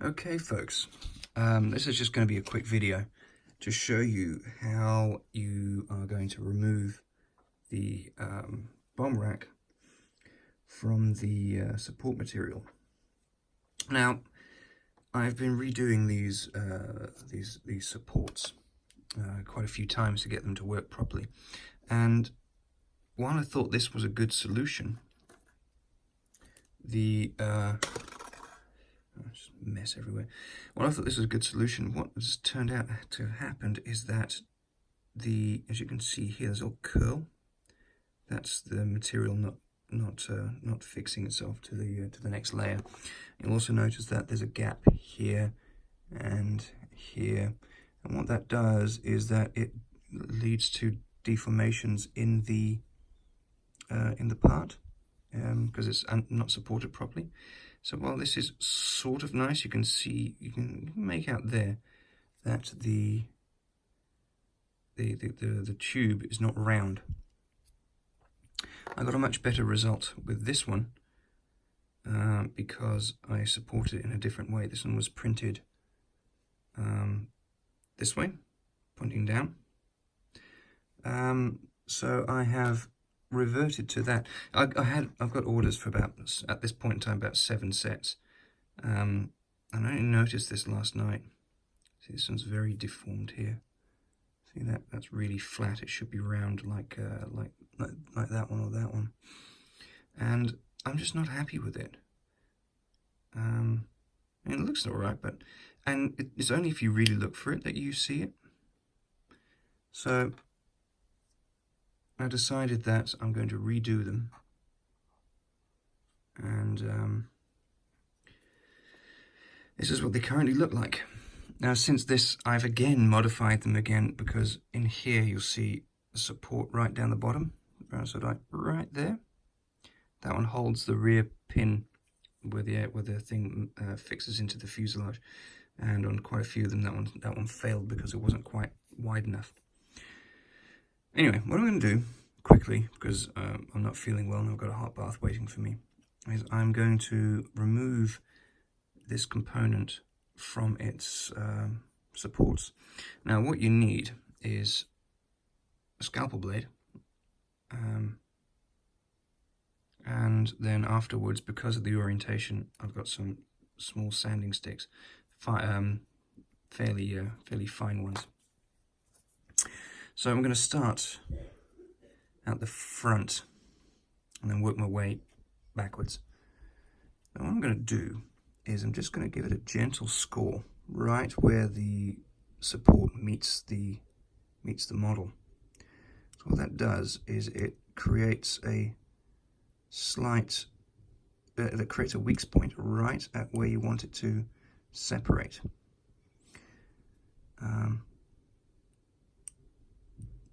Okay folks, this is just going to be a quick video to show you how you are going to remove the bomb rack from the support material. Now, I've been redoing these supports quite a few times to get them to work properly, and while I thought this was a good solution, just mess everywhere. Well, I thought this was a good solution. What has turned out to have happened is that as you can see here, there's a little curl. That's the material not fixing itself to the next layer. You'll also notice that there's a gap here and here, and what that does is that it leads to deformations in the part because it's not supported properly. So while this is sort of nice, you can see, you can make out there that the tube is not round. I got a much better result with this one because I supported it in a different way. This one was printed this way, pointing down. So I have reverted to that. I've got orders for about, at this point in time, about 7 sets. And I only noticed this last night. See, this one's very deformed here. See that? That's really flat. It should be round like that one or that one. And I'm just not happy with it. It looks alright, but it's only if you really look for it that you see it. So I decided that I'm going to redo them, and this is what they currently look like. Now, since this, I've again modified them again, because in here you'll see the support right down the bottom, so like right there. That one holds the rear pin where the thing fixes into the fuselage, and on quite a few of them that one failed because it wasn't quite wide enough. Anyway, what I'm going to do quickly, because I'm not feeling well and I've got a hot bath waiting for me, is I'm going to remove this component from its supports. Now, what you need is a scalpel blade, and then afterwards, because of the orientation, I've got some small sanding sticks, fairly fine ones. So I'm going to start at the front and then work my way backwards. Now what I'm going to do is I'm just going to give it a gentle score right where the support meets the model. So what that does is it creates a slight, that creates a weak point right at where you want it to separate.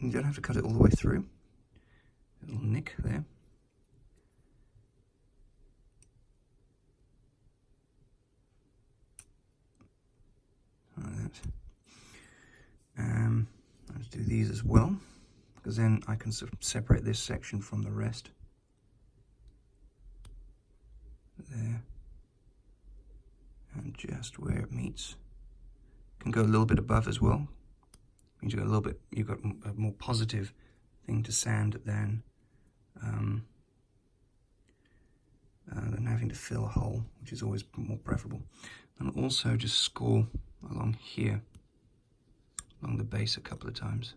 You don't have to cut it all the way through. A little nick there. Like that. Let's do these as well, because then I can separate this section from the rest. There. And just where it meets. Can go a little bit above as well. Means you've got a more positive thing to sand than having to fill a hole, which is always more preferable. And also just score along here, along the base a couple of times.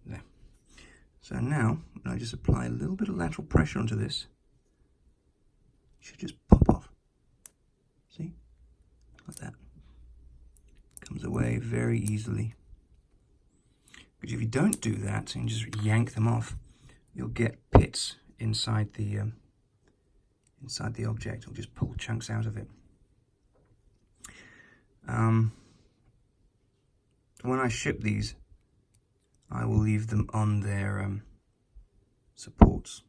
There. So now, when I just apply a little bit of lateral pressure onto this, it should just pop off. See? Like that. Comes away very easily. Because if you don't do that and just yank them off, you'll get pits inside the object. It'll just pull chunks out of it. When I ship these, I will leave them on their supports,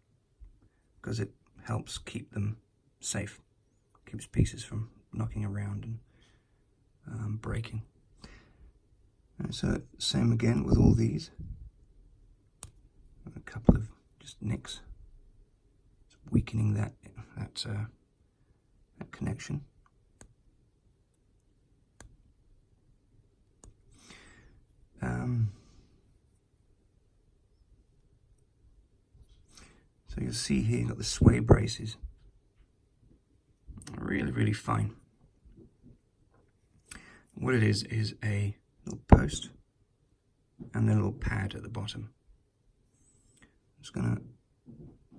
because it helps keep them safe, keeps pieces from knocking around and breaking. And so same again with all these. A couple of just nicks, just weakening that that connection. So you'll see here you've got the sway braces. Really, really fine. What it is a little post and a little pad at the bottom. I'm just gonna,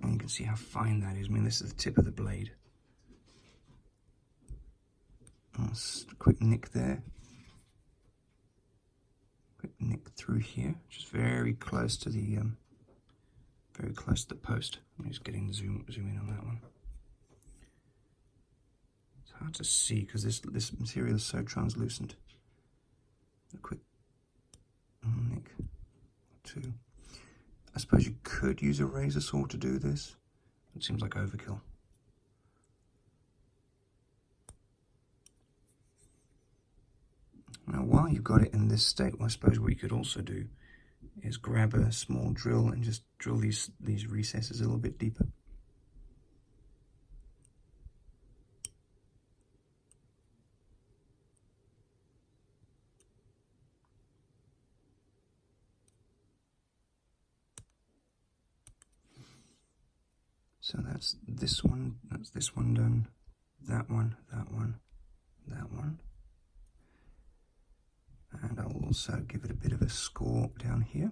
and you can see how fine that is. I mean, this is the tip of the blade. Just a quick nick there. Quick nick through here, which is very close to the post. I'm just getting zoom in on that one. It's hard to see because this material is so translucent. A quick nick or two. I suppose you could use a razor saw to do this. It seems like overkill. Now, while you've got it in this state, I suppose what you could also do is grab a small drill and just drill these recesses a little bit deeper. So that's this one done, that one, that one, that one. And I'll also give it a bit of a score down here.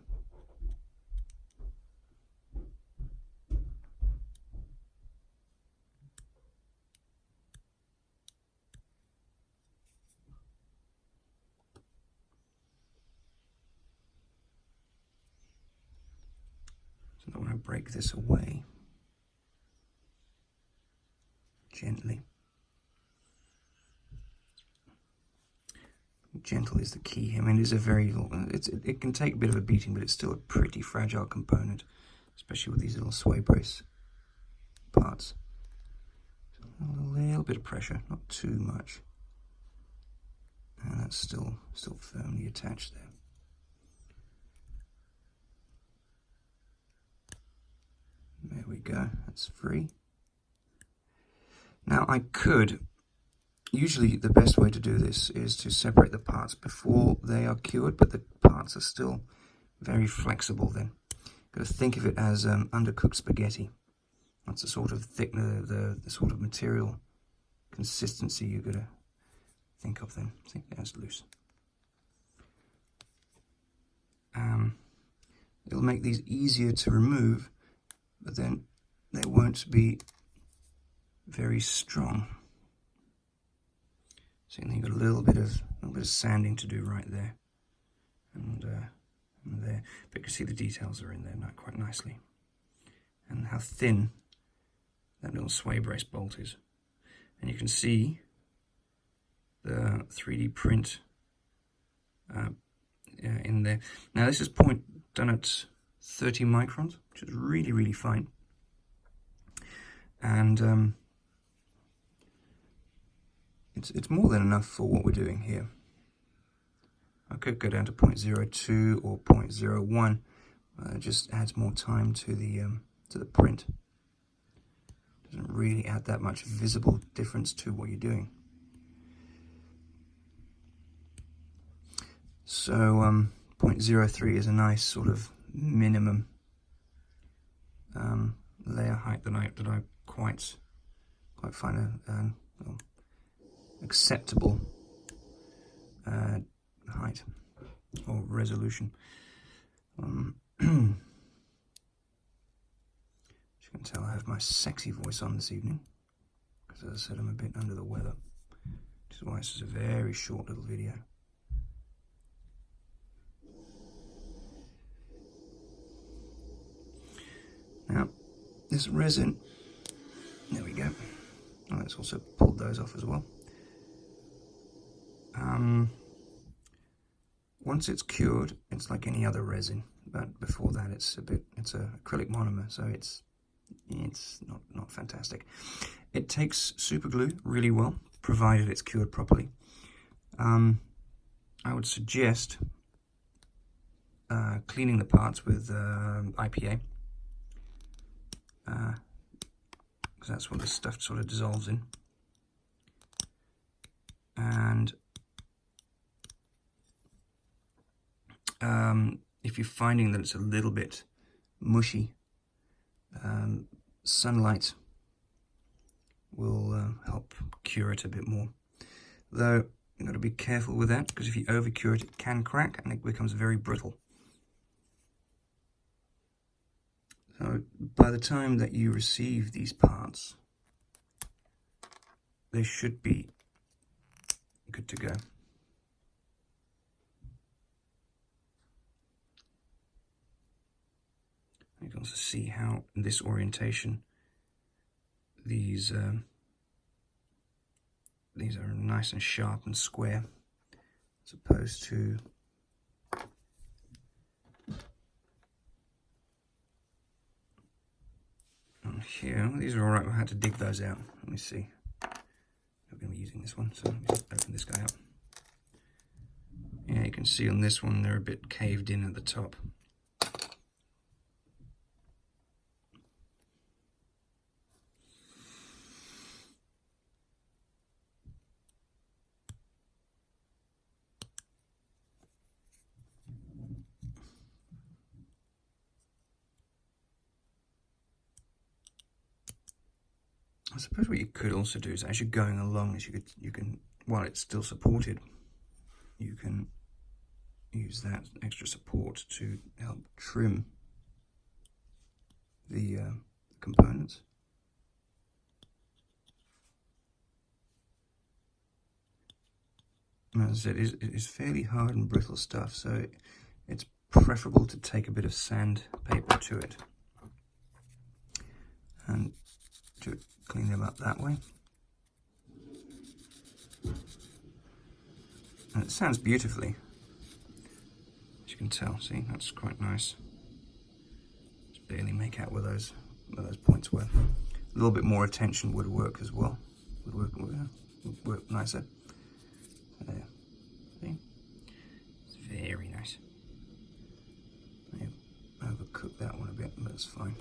So I want to break this away gently. Gentle is the key. I mean, it is a very, it can take a bit of a beating, but it's still a pretty fragile component, especially with these little sway brace parts. So a little bit of pressure, not too much, and that's still firmly attached there. There we go. That's free. Now I could. Usually the best way to do this is to separate the parts before they are cured, but the parts are still very flexible then. Got to think of it as undercooked spaghetti. That's the sort of thickness, the sort of material consistency you've got to think of then. See, that's loose. It'll make these easier to remove, but then they won't be very strong. So you've got a little bit of sanding to do right there, and there. But you can see the details are in there quite nicely, and how thin that little sway brace bolt is. And you can see the 3D print in there. Now this is done at 30 microns, which is really, really fine. And it's more than enough for what we're doing here. I could go down to 0.02 or 0.01. It just adds more time to the print. Doesn't really add that much visible difference to what you're doing. So 0.03 is a nice sort of minimum layer height that I quite find well, acceptable height or resolution. As you can tell, I have my sexy voice on this evening because, as I said, I'm a bit under the weather, which is why this is a very short little video. Now, this resin, there we go. Oh, let's also pull those off as well. Once it's cured, it's like any other resin, but before that, it's a acrylic monomer, so it's not fantastic. It takes super glue really well, provided it's cured properly. I would suggest cleaning the parts with IPA. because that's what the stuff sort of dissolves in. And if you're finding that it's a little bit mushy, sunlight will help cure it a bit more. Though you've got to be careful with that, because if you over cure it, it can crack and it becomes very brittle. So by the time that you receive these parts, they should be good to go. You can also see how in this orientation these are nice and sharp and square, as opposed to on here. These are all right. I had to dig those out. Let me see. I'm going to be using this one, so let me just open this guy up. Yeah, you can see on this one they're a bit caved in at the top. I suppose what you could also do is, as you're going along, is you can while it's still supported, you can use that extra support to help trim the components. And as I said, it is fairly hard and brittle stuff, so it's preferable to take a bit of sandpaper to it and to clean them up that way. And it sounds beautifully, as you can tell. See, that's quite nice. Just barely make out where those points were. A little bit more attention would work as well. Would work nicer. There. See? It's very nice. I overcooked that one a bit, but that's fine.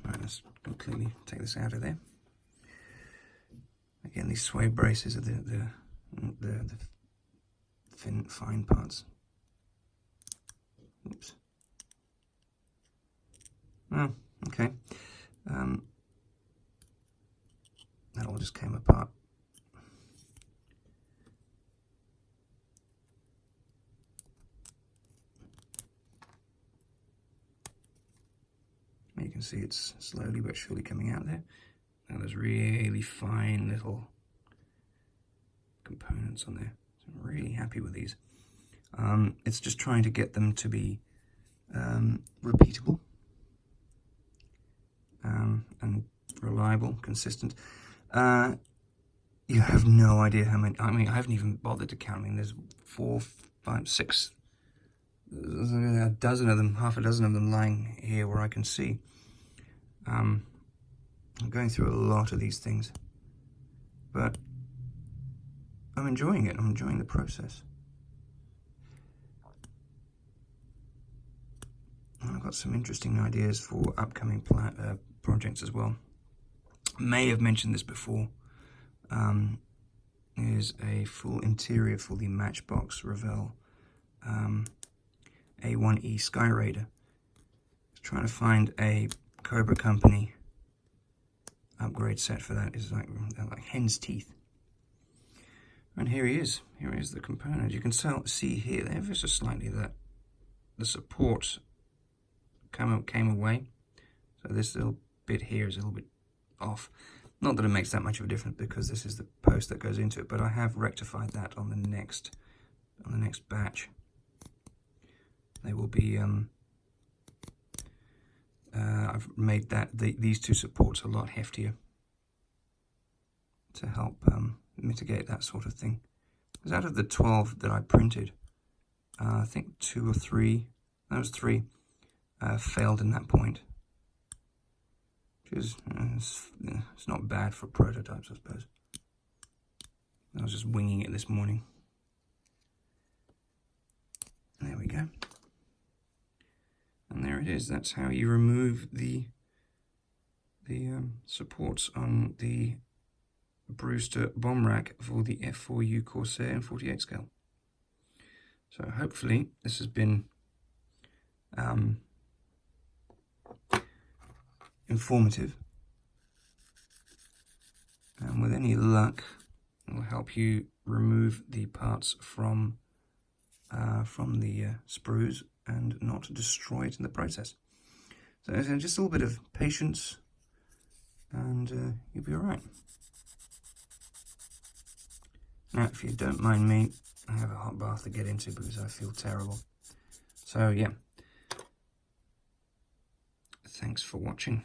Right, let's completely take this out of there. Again, these suede braces are the thin, fine parts. Oops. Oh, okay. That all just came apart. You can see it's slowly but surely coming out there. Now there's really fine little components on there. So I'm really happy with these. It's just trying to get them to be repeatable and reliable, consistent. You have no idea how many. I mean, I haven't even bothered to count. I mean, there's 4, 5, 6, a dozen of them, half a dozen of them lying here where I can see. I'm going through a lot of these things, but I'm enjoying it. I'm enjoying the process. And I've got some interesting ideas for upcoming projects as well. May have mentioned this before. Is a full interior for the Matchbox Revell A1E Sky Raider. Trying to find a Cobra Company upgrade set for that. Is like hen's teeth. And here he is. Here is the component. You can see here ever so slightly that the support came away. So this little bit here is a little bit off. Not that it makes that much of a difference because this is the post that goes into it, but I have rectified that on the next batch. They will be I've made these two supports a lot heftier to help mitigate that sort of thing. Because out of the 12 that I printed, I think 2 or 3, those 3 failed in that point. Which is it's not bad for prototypes, I suppose. I was just winging it this morning. There we go. And there there it is. That's how you remove the supports on the Brewster bomb rack for the F4U Corsair in 48 scale. So hopefully this has been informative, and with any luck it will help you remove the parts from the sprues and not destroy it in the process. So just a little bit of patience and you'll be alright. Now, if you don't mind me, I have a hot bath to get into because I feel terrible. So yeah, thanks for watching.